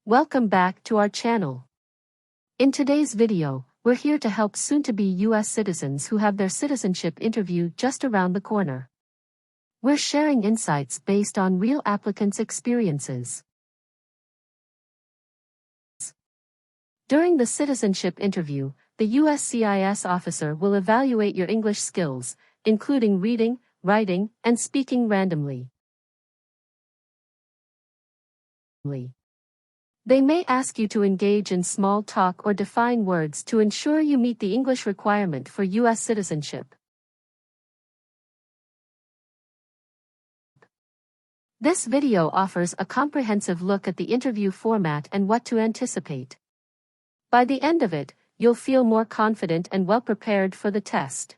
Welcome back to our channel. In today's video, we're here to help soon-to-be US citizens who have their citizenship interview just around the corner. We're sharing insights based on real applicants' experiences. During the citizenship interview, the USCIS officer will evaluate your English skills, including reading, writing, and speaking randomly. They may ask you to engage in small talk or define words to ensure you meet the English requirement for US citizenship. This video offers a comprehensive look at the interview format and what to anticipate. By the end of it, you'll feel more confident and well prepared for the test.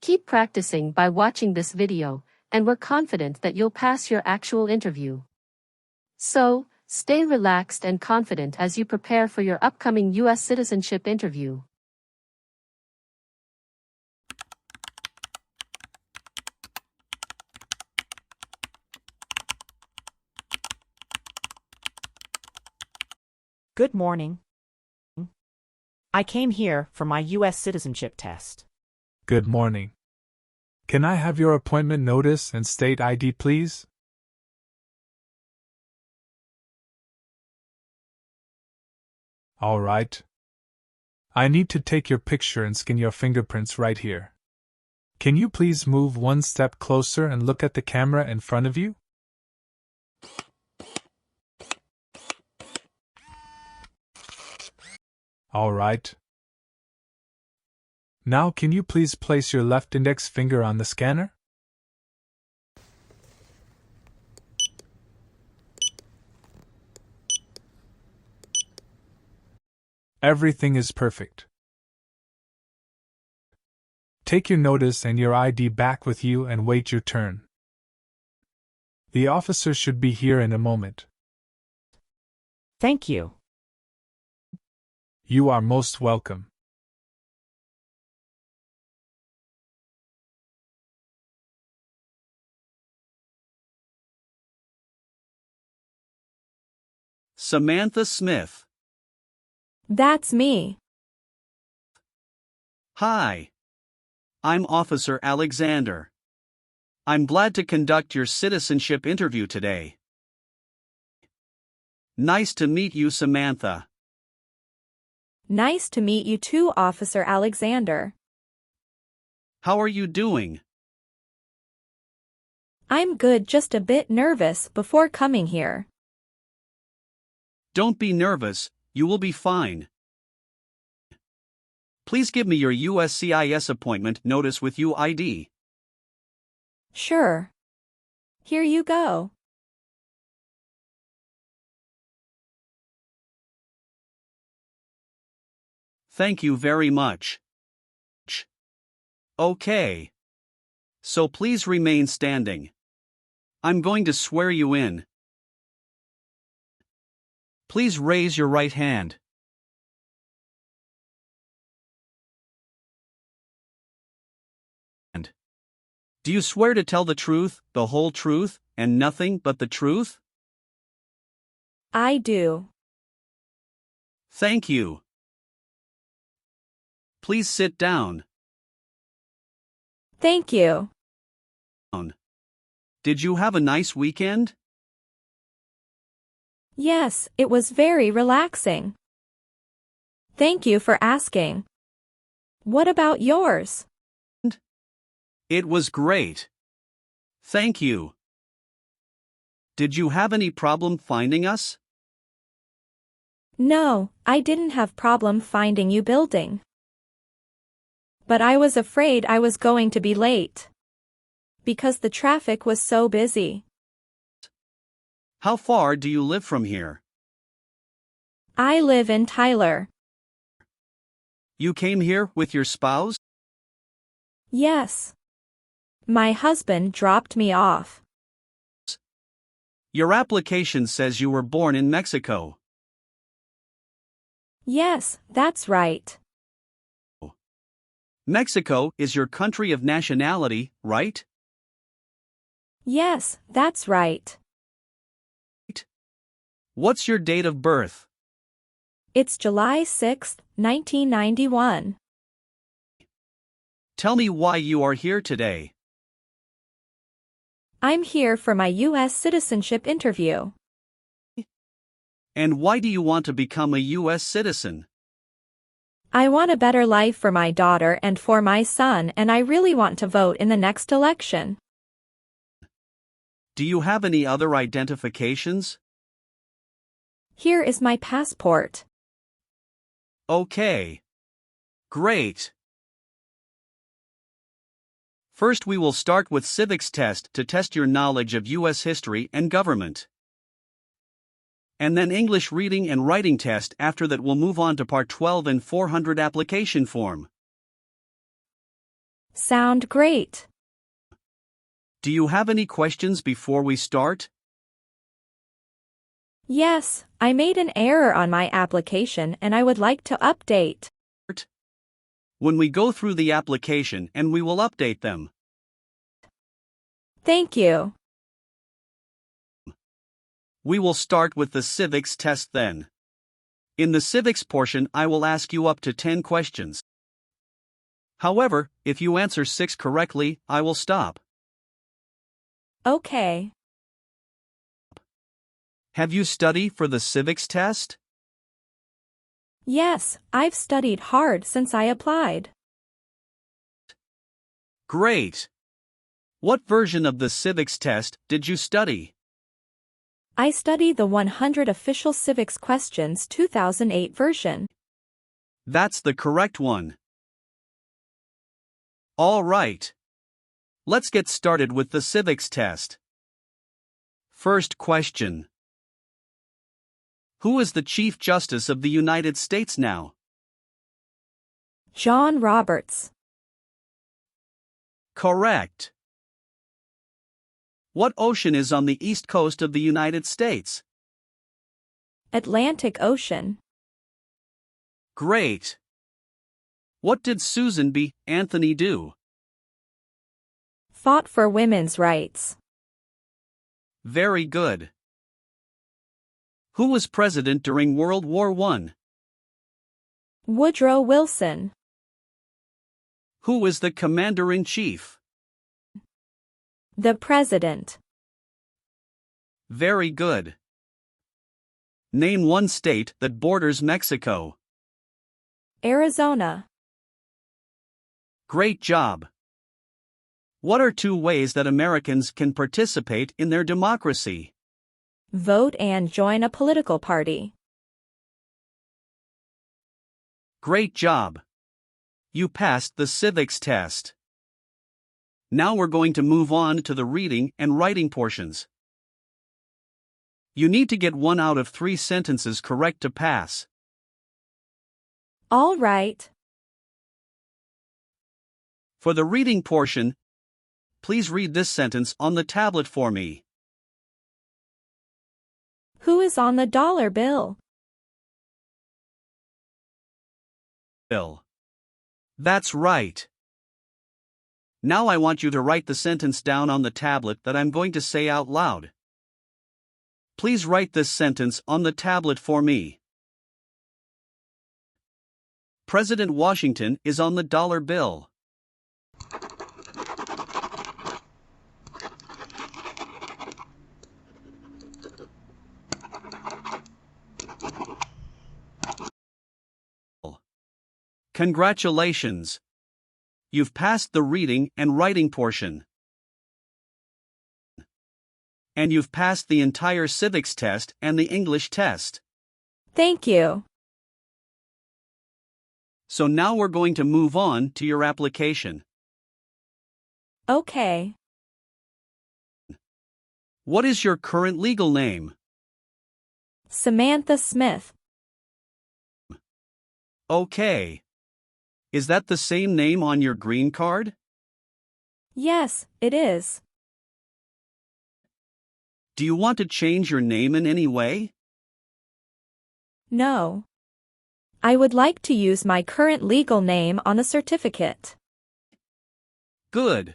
Keep practicing by watching this video, and we're confident that you'll pass your actual interview. So, stay relaxed and confident as you prepare for your upcoming US citizenship interview. Good morning. I came here for my US citizenship test. Good morning. Can I have your appointment notice and state ID, please? All right. I need to take your picture and scan your fingerprints right here. Can you please move one step closer and look at the camera in front of you? All right. Now can you please place your left index finger on the scanner? Everything is perfect. Take your notice and your ID back with you and wait your turn. The officer should be here in a moment. Thank you. You are most welcome. Samantha Smith. That's me. Hi. I'm Officer Alexander. I'm glad to conduct your citizenship interview today. Nice to meet you, Samantha. Nice to meet you too, Officer Alexander. How are you doing? I'm good, just a bit nervous before coming here. Don't be nervous, you will be fine. Please give me your USCIS appointment notice with UID. Sure. Here you go. Thank you very much. Okay. So please remain standing. I'm going to swear you in. Please raise your right hand. Do you swear to tell the truth, the whole truth, and nothing but the truth? I do. Thank you. Please sit down. Thank you. Did you have a nice weekend? Yes, it was very relaxing. Thank you for asking. What about yours? It was great. Thank you. Did you have any problem finding us? No, I didn't have problem finding you building. But I was afraid I was going to be late. Because the traffic was so busy. How far do you live from here? I live in Tyler. You came here with your spouse? Yes. My husband dropped me off. Your application says you were born in Mexico. Yes, that's right. Mexico is your country of nationality, right? Yes, that's right. What's your date of birth? It's July 6, 1991. Tell me why you are here today. I'm here for my US citizenship interview. And why do you want to become a US citizen? I want a better life for my daughter and for my son, and I really want to vote in the next election. Do you have any other identifications? Here is my passport. Okay. Great. First we will start with civics test to test your knowledge of US history and government. And then English reading and writing test. After that we'll move on to part 12 and N400 application form. Sound great. Do you have any questions before we start? Yes, I made an error on my application and I would like to update. When we go through the application and we will update them. Thank you. We will start with the civics test then. In the civics portion I will ask you up to 10 questions. However, if you answer 6 correctly, I will stop. Okay. Have you studied for the civics test? Yes, I've studied hard since I applied. Great! What version of the civics test did you study? I studied the 100 Official Civics Questions 2008 version. That's the correct one. All right. Let's get started with the civics test. First question. Who is the Chief Justice of the United States now? John Roberts. Correct. What ocean is on the east coast of the United States? Atlantic Ocean. Great. What did Susan B. Anthony do? Fought for women's rights. Very good. Who was president during World War I? Woodrow Wilson. Who is the commander-in-chief? The President. Very good. Name one state that borders Mexico. Arizona. Great job. What are 2 ways that Americans can participate in their democracy? Vote and join a political party. Great job. You passed the civics test. Now we're going to move on to the reading and writing portions. You need to get 1 out of 3 sentences correct to pass. All right. For the reading portion, please read this sentence on the tablet for me. Who is on the dollar bill? Bill. That's right. Now I want you to write the sentence down on the tablet that I'm going to say out loud. Please write this sentence on the tablet for me. President Washington is on the dollar bill. Congratulations! You've passed the reading and writing portion. And you've passed the entire civics test and the English test. Thank you. So now we're going to move on to your application. Okay. What is your current legal name? Samantha Smith. Okay. Is that the same name on your green card? Yes, it is. Do you want to change your name in any way? No. I would like to use my current legal name on the certificate. Good.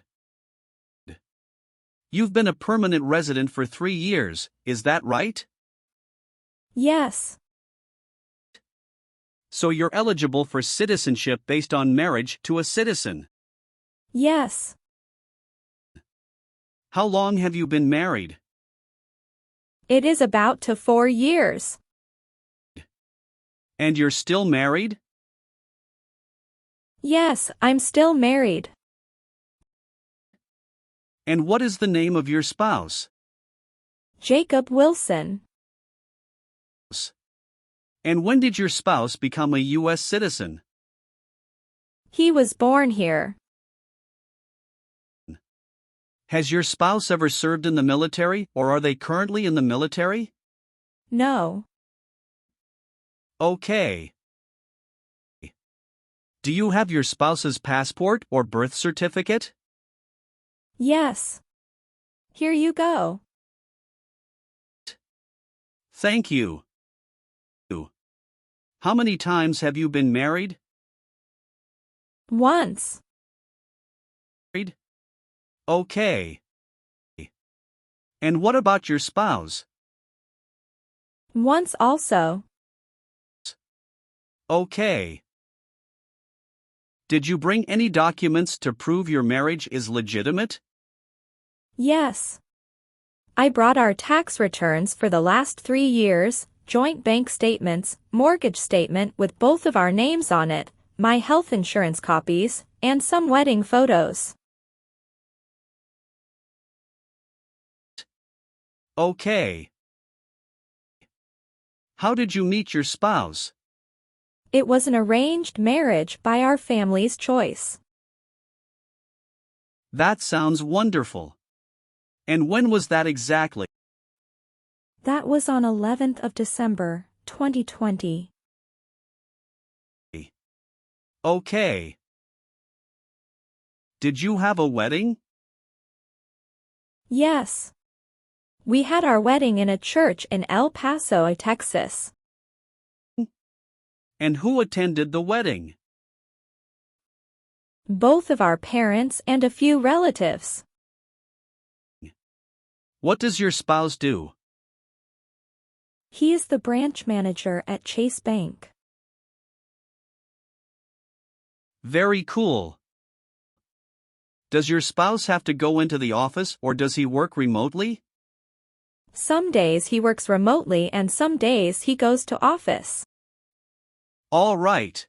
You've been a permanent resident for 3 years, is that right? Yes. So you're eligible for citizenship based on marriage to a citizen. Yes. How long have you been married? It is about to 4 years. And you're still married? Yes, I'm still married. And what is the name of your spouse? Jacob Wilson. And when did your spouse become a US citizen? He was born here. Has your spouse ever served in the military, or are they currently in the military? No. Okay. Do you have your spouse's passport or birth certificate? Yes. Here you go. Thank you. How many times have you been married? Once. Okay. And what about your spouse? Once also. Okay. Did you bring any documents to prove your marriage is legitimate? Yes. I brought our tax returns for the last 3 years, joint bank statements, mortgage statement with both of our names on it, my health insurance copies, and some wedding photos. Okay. How did you meet your spouse? It was an arranged marriage by our family's choice. That sounds wonderful. And when was that exactly? That was on 11th of December, 2020. Okay. Did you have a wedding? Yes. We had our wedding in a church in El Paso, Texas. And who attended the wedding? Both of our parents and a few relatives. What does your spouse do? He is the branch manager at Chase Bank. Very cool. Does your spouse have to go into the office or does he work remotely? Some days he works remotely and some days he goes to office. All right.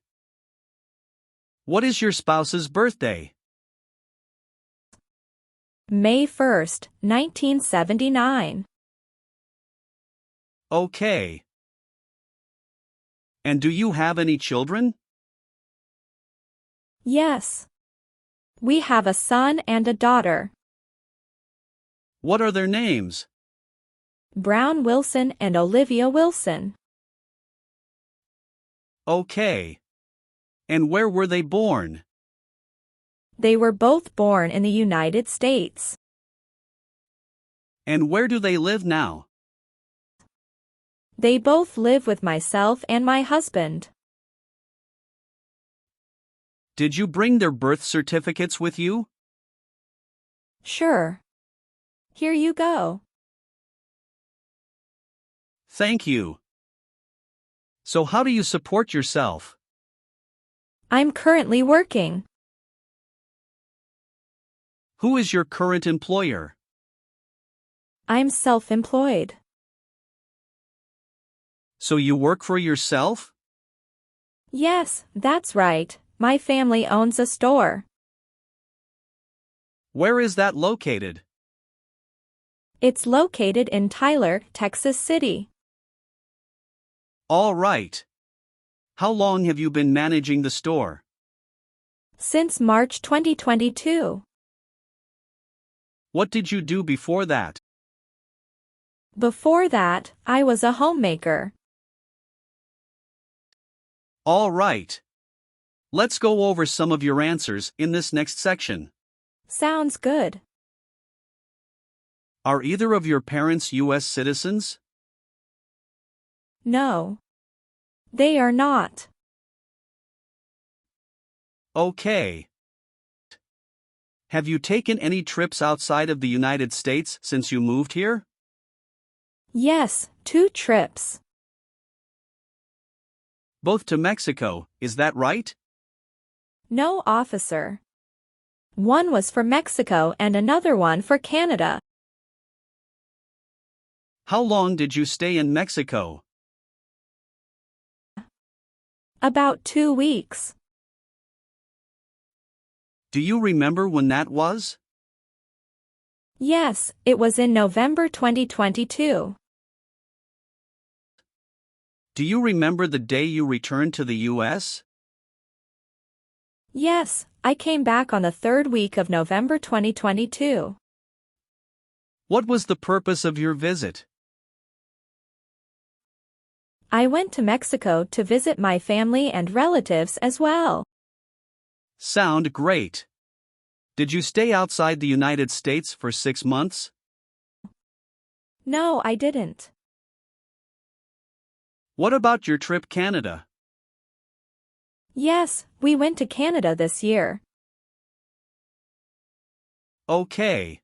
What is your spouse's birthday? May 1st, 1979. Okay. And do you have any children? Yes. We have a son and a daughter. What are their names? Brown Wilson and Olivia Wilson. Okay. And where were they born? They were both born in the United States. And where do they live now? They both live with myself and my husband. Did you bring their birth certificates with you? Sure. Here you go. Thank you. So how do you support yourself? I'm currently working. Who is your current employer? I'm self-employed. So you work for yourself? Yes, that's right. My family owns a store. Where is that located? It's located in Tyler, Texas City. All right. How long have you been managing the store? Since March 2022. What did you do before that? Before that, I was a homemaker. All right. Let's go over some of your answers in this next section. Sounds good. Are either of your parents US citizens? No. They are not. Okay. Have you taken any trips outside of the United States since you moved here? Yes, 2 trips. Both to Mexico, is that right? No, officer. One was for Mexico and another one for Canada. How long did you stay in Mexico? About 2 weeks. Do you remember when that was? Yes, it was in November 2022. Do you remember the day you returned to the US? Yes, I came back on the 3rd week of November 2022. What was the purpose of your visit? I went to Mexico to visit my family and relatives as well. Sound great. Did you stay outside the United States for 6 months? No, I didn't. What about your trip Canada? Yes, we went to Canada this year. Okay.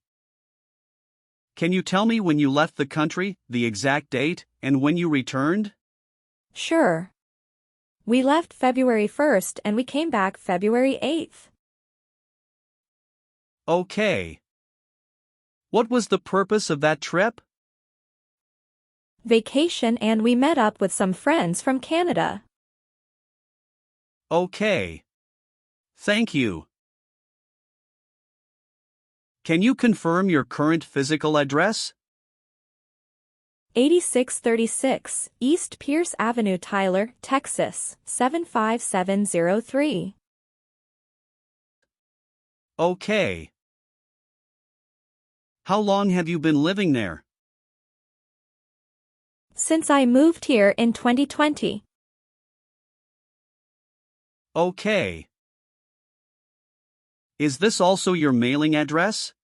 Can you tell me when you left the country, the exact date, and when you returned? Sure. We left February 1st and we came back February 8th. Okay. What was the purpose of that trip? Vacation, and we met up with some friends from Canada. Okay. Thank you. Can you confirm your current physical address? 8636 East Pierce Avenue, Tyler, Texas, 75703. Okay. How long have you been living there? Since I moved here in 2020. Okay. Is this also your mailing address?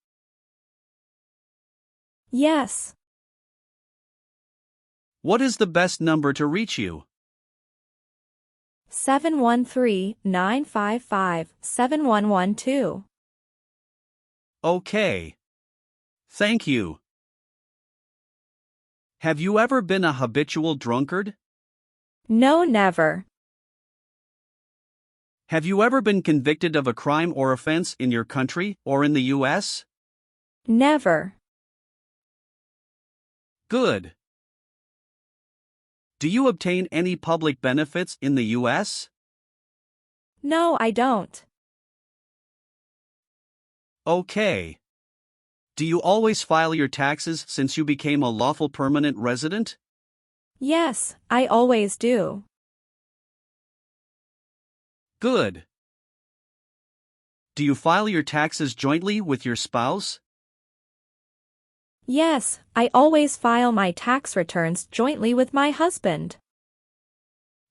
Yes. What is the best number to reach you? 713-955-7112. Okay. Thank you. Have you ever been a habitual drunkard? No, never. Have you ever been convicted of a crime or offense in your country or in the US? Never. Good. Do you obtain any public benefits in the US? No, I don't. Okay. Do you always file your taxes since you became a lawful permanent resident? Yes, I always do. Good. Do you file your taxes jointly with your spouse? Yes, I always file my tax returns jointly with my husband.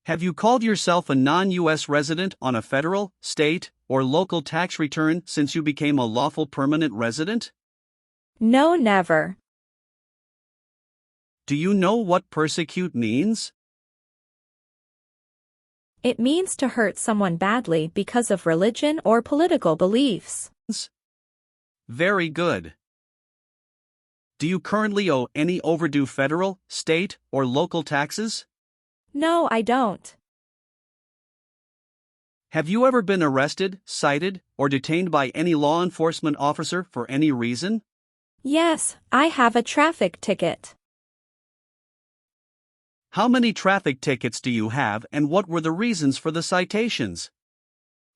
Have you called yourself a non-US resident on a federal, state, or local tax return since you became a lawful permanent resident? No, never. Do you know what persecute means? It means to hurt someone badly because of religion or political beliefs. Very good. Do you currently owe any overdue federal, state, or local taxes? No, I don't. Have you ever been arrested, cited, or detained by any law enforcement officer for any reason? Yes, I have a traffic ticket. How many traffic tickets do you have, and what were the reasons for the citations?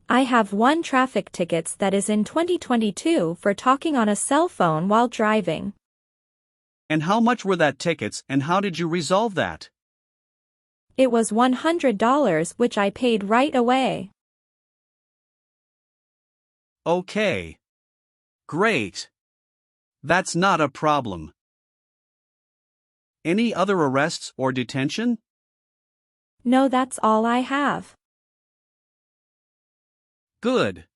I have 1 traffic ticket that is in 2022 for talking on a cell phone while driving. And how much were that tickets, and how did you resolve that? It was $100, which I paid right away. Okay. Great. That's not a problem. Any other arrests or detention? No, that's all I have. Good.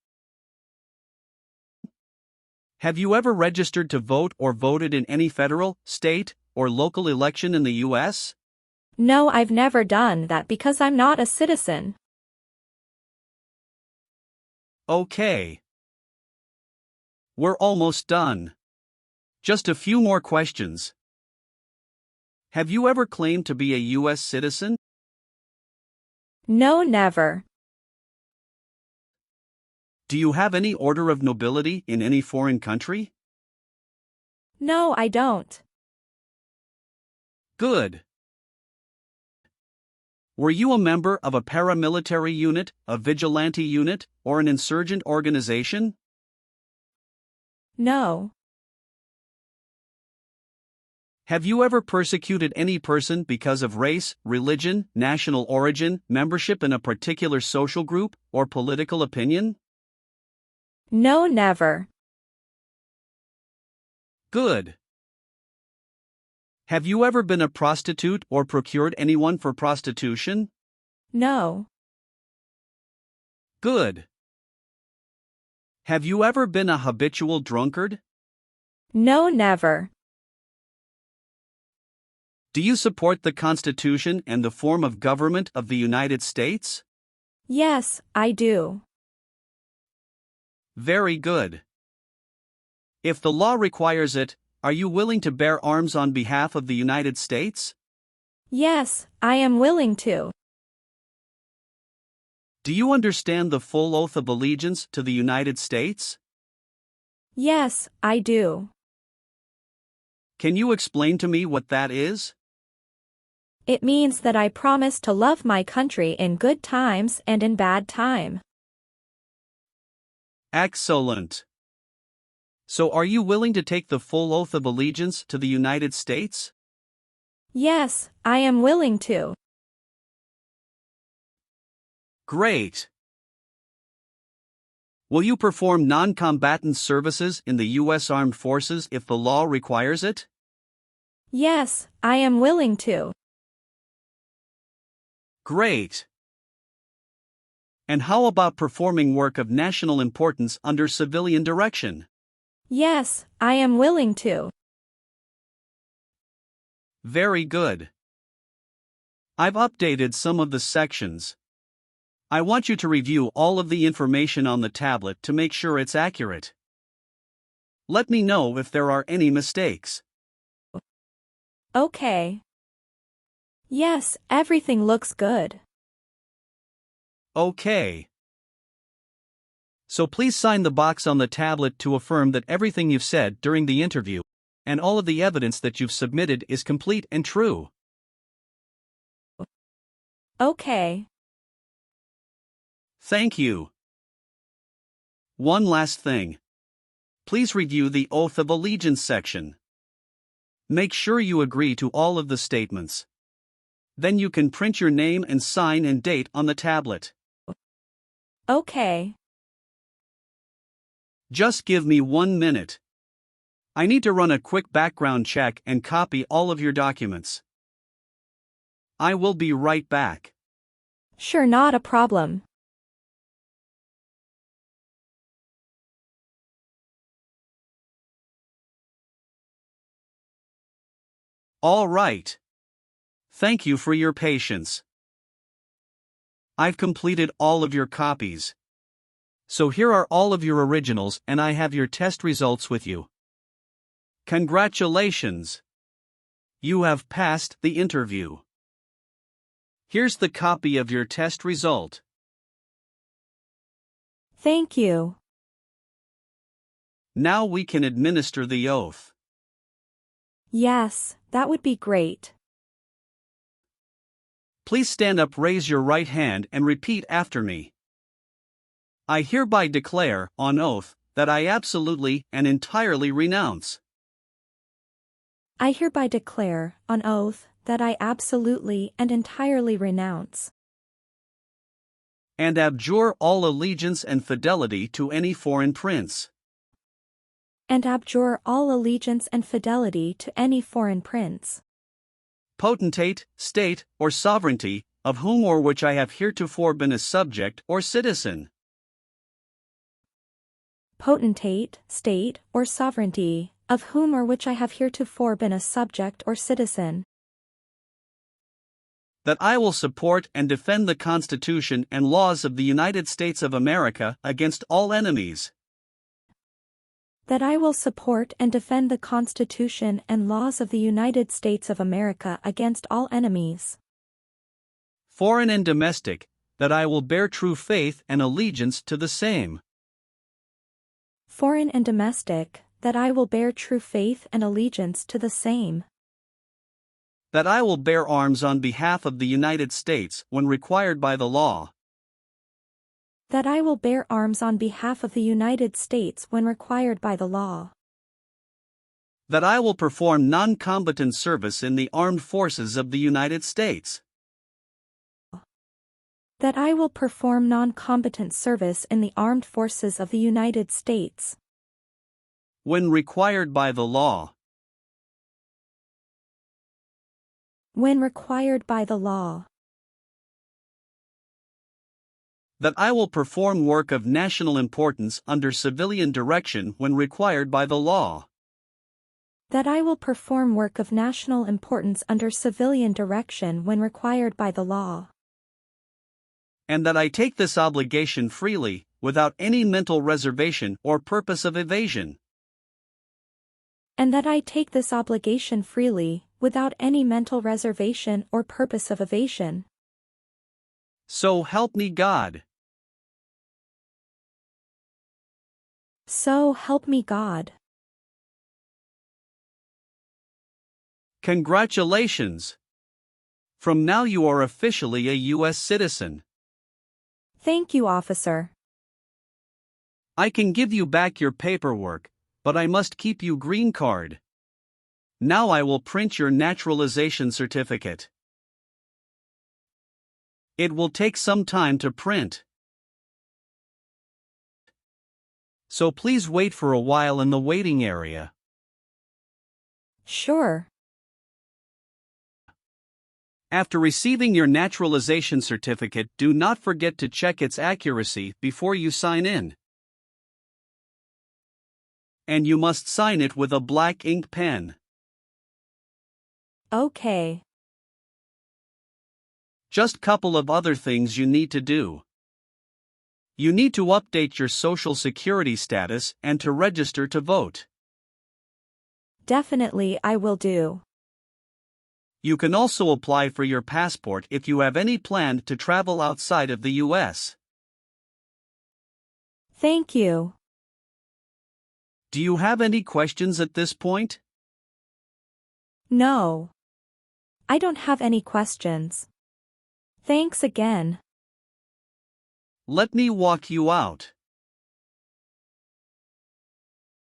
Have you ever registered to vote or voted in any federal, state, or local election in the US? No, I've never done that because I'm not a citizen. Okay. We're almost done. Just a few more questions. Have you ever claimed to be a US citizen? No, never. Do you have any order of nobility in any foreign country? No, I don't. Good. Were you a member of a paramilitary unit, a vigilante unit, or an insurgent organization? No. Have you ever persecuted any person because of race, religion, national origin, membership in a particular social group, or political opinion? No, never. Good. Have you ever been a prostitute or procured anyone for prostitution? No. Good. Have you ever been a habitual drunkard? No, never. Do you support the Constitution and the form of government of the United States? Yes, I do. Very good. If the law requires it, are you willing to bear arms on behalf of the United States? Yes, I am willing to. Do you understand the full oath of allegiance to the United States? Yes, I do. Can you explain to me what that is? It means that I promise to love my country in good times and in bad time. Excellent. So are you willing to take the full oath of allegiance to the United States? Yes, I am willing to. Great. Will you perform non-combatant services in the U.S. Armed Forces if the law requires it? Yes, I am willing to. Great. And how about performing work of national importance under civilian direction? Yes, I am willing to. Very good. I've updated some of the sections. I want you to review all of the information on the tablet to make sure it's accurate. Let me know if there are any mistakes. Okay. Yes, everything looks good. Okay. So please sign the box on the tablet to affirm that everything you've said during the interview and all of the evidence that you've submitted is complete and true. Okay. Thank you. One last thing. Please review the Oath of Allegiance section. Make sure you agree to all of the statements. Then you can print your name and sign and date on the tablet. Okay. Just give me 1 minute. I need to run a quick background check and copy all of your documents. I will be right back. Sure, not a problem. All right. Thank you for your patience. I've completed all of your copies. So here are all of your originals and I have your test results with you. Congratulations! You have passed the interview. Here's the copy of your test result. Thank you. Now we can administer the oath. Yes, that would be great. Please stand up, raise your right hand and repeat after me. I hereby declare, on oath, that I absolutely and entirely renounce. I hereby declare, on oath, that I absolutely and entirely renounce and abjure all allegiance and fidelity to any foreign prince, and abjure all allegiance and fidelity to any foreign prince, potentate, state, or sovereignty, of whom or which I have heretofore been a subject or citizen. Potentate, state, or sovereignty, of whom or which I have heretofore been a subject or citizen. That I will support and defend the Constitution and laws of the United States of America against all enemies. That I will support and defend the Constitution and laws of the United States of America against all enemies, foreign and domestic, That I will bear true faith and allegiance to the same. Foreign and domestic, that I will bear true faith and allegiance to the same. That I will bear arms on behalf of the United States when required by the law. That I will bear arms on behalf of the United States when required by the law. That I will perform non-combatant service in the armed forces of the United States. That I will perform non-combatant service in the armed forces of the United States. When required by the law. When required by the law. That I will perform work of national importance under civilian direction when required by the law. That I will perform work of national importance under civilian direction when required by the law. And that I take this obligation freely, without any mental reservation or purpose of evasion. And that I take this obligation freely, without any mental reservation or purpose of evasion. So help me God. So help me God. Congratulations! From now you are officially a US citizen. Thank you, officer. I can give you back your paperwork, but I must keep you green card. Now I will print your naturalization certificate. It will take some time to print. So please wait for a while in the waiting area. Sure. After receiving your naturalization certificate, do not forget to check its accuracy before you sign in. And you must sign it with a black ink pen. Okay. Just couple of other things you need to do. You need to update your social security status and to register to vote. Definitely I will do. You can also apply for your passport if you have any plan to travel outside of the US. Thank you. Do you have any questions at this point? No. I don't have any questions. Thanks again. Let me walk you out.